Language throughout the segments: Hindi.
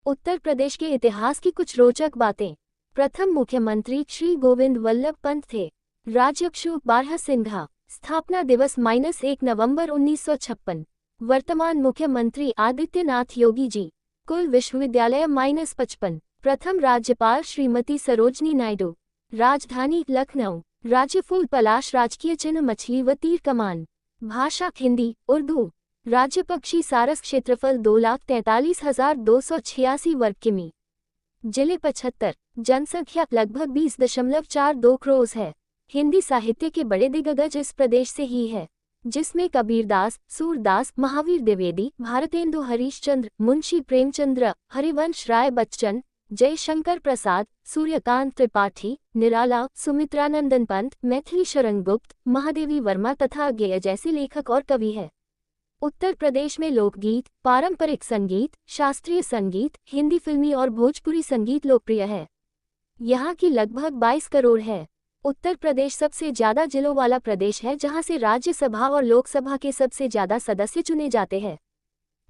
उत्तर प्रदेश के इतिहास की कुछ रोचक बातें। प्रथम मुख्यमंत्री श्री गोविंद वल्लभ पंत थे। राज्यक्षु बारह सिंघा। स्थापना दिवस -1 नवंबर 1956। वर्तमान मुख्यमंत्री आदित्यनाथ योगी जी। कुल विश्वविद्यालय -55। प्रथम राज्यपाल श्रीमती सरोजनी नायडू। राजधानी लखनऊ। राज्य फूल पलाश। राजकीय चिन्ह मछली व तीर कमान। भाषा हिंदी उर्दू। राज्य पक्षी सारस। क्षेत्रफल 2,43,286 वर्ग किमी। जिले 75। जनसंख्या लगभग 20.42 करोड़ है। हिंदी साहित्य के बड़े दिग्गज इस प्रदेश से ही है, जिसमें कबीरदास, सूरदास, महावीर द्विवेदी, भारतेंदु हरीशचंद्र, मुंशी प्रेमचंद्र, हरिवंश राय बच्चन, जयशंकर प्रसाद, सूर्यकांत त्रिपाठी, निराला, सुमित्रानंदन पंत, मैथिली शरण गुप्त, महादेवी वर्मा तथा गेय जैसे लेखक और कवि हैं। उत्तर प्रदेश में लोकगीत, पारंपरिक संगीत, शास्त्रीय संगीत, हिंदी फिल्मी और भोजपुरी संगीत लोकप्रिय है। यहाँ की लगभग 22 करोड़ है। उत्तर प्रदेश सबसे ज्यादा जिलों वाला प्रदेश है, जहाँ से राज्यसभा और लोकसभा के सबसे ज्यादा सदस्य चुने जाते हैं।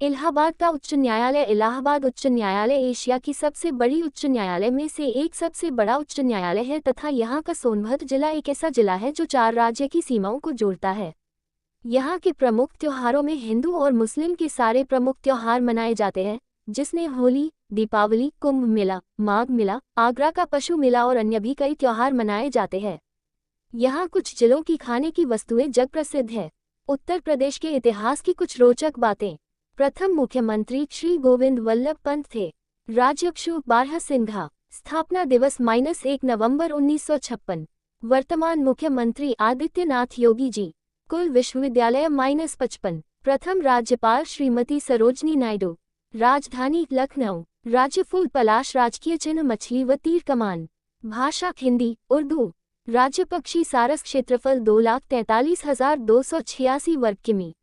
इलाहाबाद का उच्च न्यायालय। इलाहाबाद उच्च न्यायालय एशिया की सबसे बड़ी उच्च न्यायालय में से एक सबसे बड़ा उच्च न्यायालय है तथा यहाँ का सोनभद्र जिला एक ऐसा जिला है जो 4 राज्य की सीमाओं को जोड़ता है। यहाँ के प्रमुख त्योहारों में हिंदू और मुस्लिम के सारे प्रमुख त्योहार मनाए जाते हैं, जिसमें होली, दीपावली, कुंभ मेला, माघ मेला, आगरा का पशु मेला और अन्य भी कई त्योहार मनाए जाते हैं। यहाँ कुछ जिलों की खाने की वस्तुएं जग प्रसिद्ध है। उत्तर प्रदेश के इतिहास की कुछ रोचक बातें। प्रथम मुख्यमंत्री श्री गोविंद वल्लभ पंत थे। राज्यक्षु बारह सिंघा। स्थापना दिवस -1 नवंबर 1956। वर्तमान मुख्यमंत्री आदित्यनाथ योगी जी। कुल विश्वविद्यालय -55। प्रथम राज्यपाल श्रीमती सरोजनी नायडू। राजधानी लखनऊ। राज्य फूल पलाश। राजकीय चिन्ह मछली व तीर कमान। भाषा हिंदी उर्दू। राज्य पक्षी सारस। क्षेत्रफल 2,43,286 वर्ग किमी।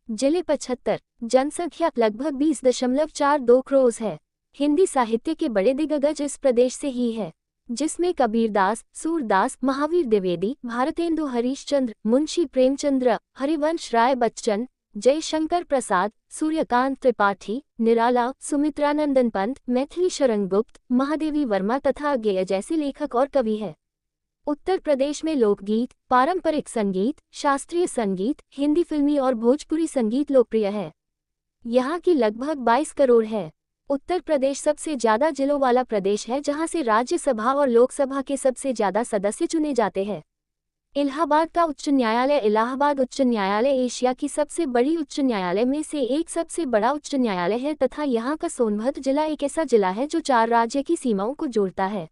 जिले 75। जनसंख्या लगभग 20.42 करोड़ है। हिंदी साहित्य के बड़े दिग्गज इस प्रदेश से ही है, जिसमें कबीरदास, सूरदास, महावीर द्विवेदी, भारतेंदु हरीशचंद्र, मुंशी प्रेमचंद्र, हरिवंश राय बच्चन, जयशंकर प्रसाद, सूर्यकांत त्रिपाठी, निराला, सुमित्रानंदन पंत, मैथिली शरण गुप्त, महादेवी वर्मा तथा गेय जैसे लेखक और कवि हैं। उत्तर प्रदेश में लोकगीत, पारंपरिक संगीत, शास्त्रीय संगीत, हिंदी फिल्मी और भोजपुरी संगीत लोकप्रिय है। यहाँ की लगभग 22 करोड़ है। उत्तर प्रदेश सबसे ज्यादा जिलों वाला प्रदेश है, जहाँ से राज्यसभा और लोकसभा के सबसे ज्यादा सदस्य चुने जाते हैं। इलाहाबाद का उच्च न्यायालय। इलाहाबाद उच्च न्यायालय एशिया की सबसे बड़ी उच्च न्यायालय में से एक सबसे बड़ा उच्च न्यायालय है तथा यहाँ का सोनभद्र जिला एक ऐसा जिला है जो 4 राज्य की सीमाओं को जोड़ता है।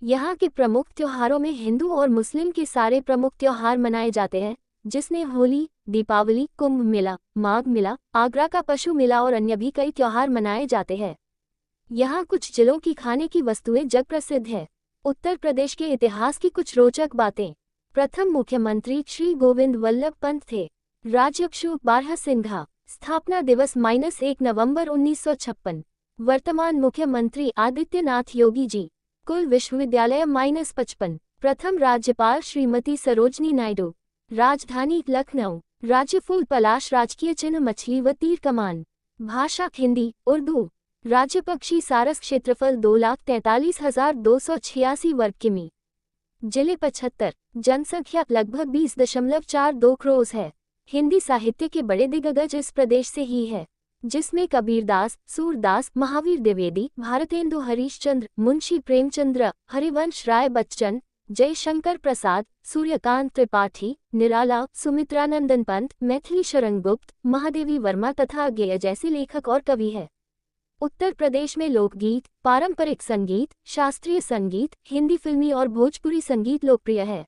यहाँ के प्रमुख त्योहारों में हिंदू और मुस्लिम के सारे प्रमुख त्योहार मनाए जाते हैं, जिसमें होली, दीपावली, कुंभ मेला, माघ मेला, आगरा का पशु मेला और अन्य भी कई त्योहार मनाए जाते हैं। यहाँ कुछ जिलों की खाने की वस्तुएं जग प्रसिद्ध है। उत्तर प्रदेश के इतिहास की कुछ रोचक बातें। प्रथम मुख्यमंत्री श्री गोविंद वल्लभ पंत थे। राज्यक्षु बारह सिंघा। स्थापना दिवस -1 नवंबर 1956। वर्तमान मुख्यमंत्री आदित्यनाथ योगी जी। कुल विश्वविद्यालय -55। प्रथम राज्यपाल श्रीमती सरोजनी नायडू। राजधानी लखनऊ। राज्य फूल पलाश। राजकीय चिन्ह मछली व तीर कमान। भाषा हिंदी उर्दू। राज्य पक्षी सारस। क्षेत्रफल 2,43,286 वर्ग किमी। जिले 75। जनसंख्या लगभग 20.42 करोड़ है। हिंदी साहित्य के बड़े दिग्गज इस प्रदेश से ही है, जिसमें कबीरदास, सूरदास, महावीर द्विवेदी, भारतेंदु हरीशचंद्र, मुंशी प्रेमचंद्र, हरिवंश राय बच्चन, जयशंकर प्रसाद, सूर्यकांत त्रिपाठी, निराला, सुमित्रानंदन पंत, मैथिली शरण गुप्त, महादेवी वर्मा तथा गेय जैसे लेखक और कवि हैं। उत्तर प्रदेश में लोकगीत, पारंपरिक संगीत, शास्त्रीय संगीत, हिंदी फिल्मी और भोजपुरी संगीत लोकप्रिय है।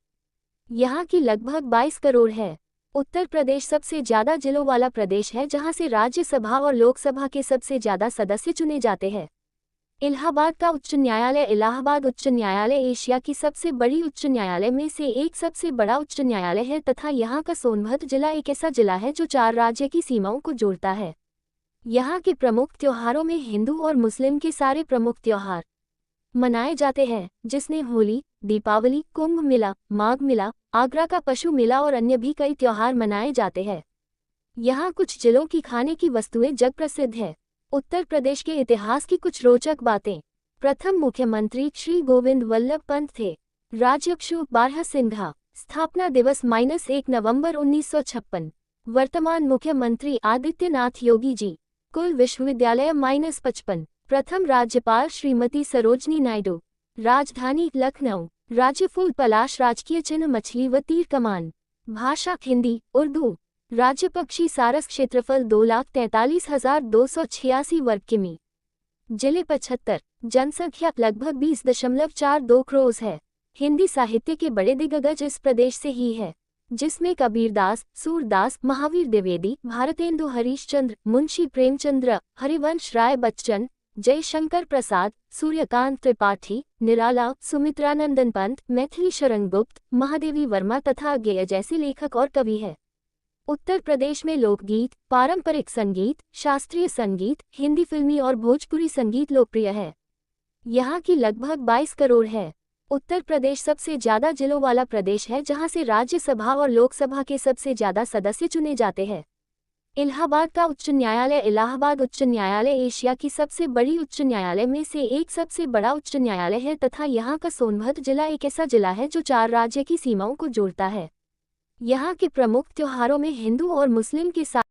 यहाँ की लगभग 22 करोड़ है। उत्तर प्रदेश सबसे ज्यादा जिलों वाला प्रदेश है, जहाँ से राज्यसभा और लोकसभा के सबसे ज्यादा सदस्य चुने जाते हैं। इलाहाबाद का उच्च न्यायालय। इलाहाबाद उच्च न्यायालय एशिया की सबसे बड़ी उच्च न्यायालय में से एक सबसे बड़ा उच्च न्यायालय है तथा यहाँ का सोनभद्र जिला एक ऐसा जिला है जो 4 राज्य की सीमाओं को जोड़ता है। यहाँ के प्रमुख त्योहारों में हिंदू और मुस्लिम के सारे प्रमुख त्योहार मनाए जाते हैं, जिसमें होली, दीपावली, कुंभ मेला, माघ मेला, आगरा का पशु मेला और अन्य भी कई त्योहार मनाए जाते हैं। यहाँ कुछ जिलों की खाने की वस्तुएं जग प्रसिद्ध है। उत्तर प्रदेश के इतिहास की कुछ रोचक बातें। प्रथम मुख्यमंत्री श्री गोविंद वल्लभ पंत थे। राज्याभिषेक 12 सिंघा। स्थापना दिवस -1 नवंबर 1956। वर्तमान मुख्यमंत्री आदित्यनाथ योगी जी। कुल विश्वविद्यालय -55। प्रथम राज्यपाल श्रीमती सरोजनी नायडू। राजधानी लखनऊ। राज्य फूल पलाश, राजकीय चिन्ह मछली व तीर कमान। भाषा हिंदी उर्दू। राज्य पक्षी सारस, क्षेत्रफल 2,43,286 वर्ग किमी। जिले 75। जनसंख्या लगभग 20.42 करोड़ है। हिंदी साहित्य के बड़े दिग्गज इस प्रदेश से ही है, जिसमें कबीरदास, सूरदास, महावीर द्विवेदी, भारतेंदु हरीशचंद्र, मुंशी प्रेमचंद्र, हरिवंश राय बच्चन, जयशंकर प्रसाद, सूर्यकांत त्रिपाठी, निराला, सुमित्रानंदन पंत, मैथिली शरण गुप्त, महादेवी वर्मा तथा अज्ञेय जैसे लेखक और कवि हैं। उत्तर प्रदेश में लोकगीत, पारंपरिक संगीत, शास्त्रीय संगीत, हिंदी फिल्मी और भोजपुरी संगीत लोकप्रिय है। यहाँ की लगभग 22 करोड़ है। उत्तर प्रदेश सबसे ज्यादा जिलों वाला प्रदेश है, जहाँ से राज्यसभा और लोकसभा के सबसे ज्यादा सदस्य चुने जाते हैं। इलाहाबाद का उच्च न्यायालय। इलाहाबाद उच्च न्यायालय एशिया की सबसे बड़ी उच्च न्यायालय में से एक सबसे बड़ा उच्च न्यायालय है तथा यहाँ का सोनभद्र जिला एक ऐसा जिला है जो 4 राज्य की सीमाओं को जोड़ता है। यहाँ के प्रमुख त्योहारों में हिंदू और मुस्लिम के साथ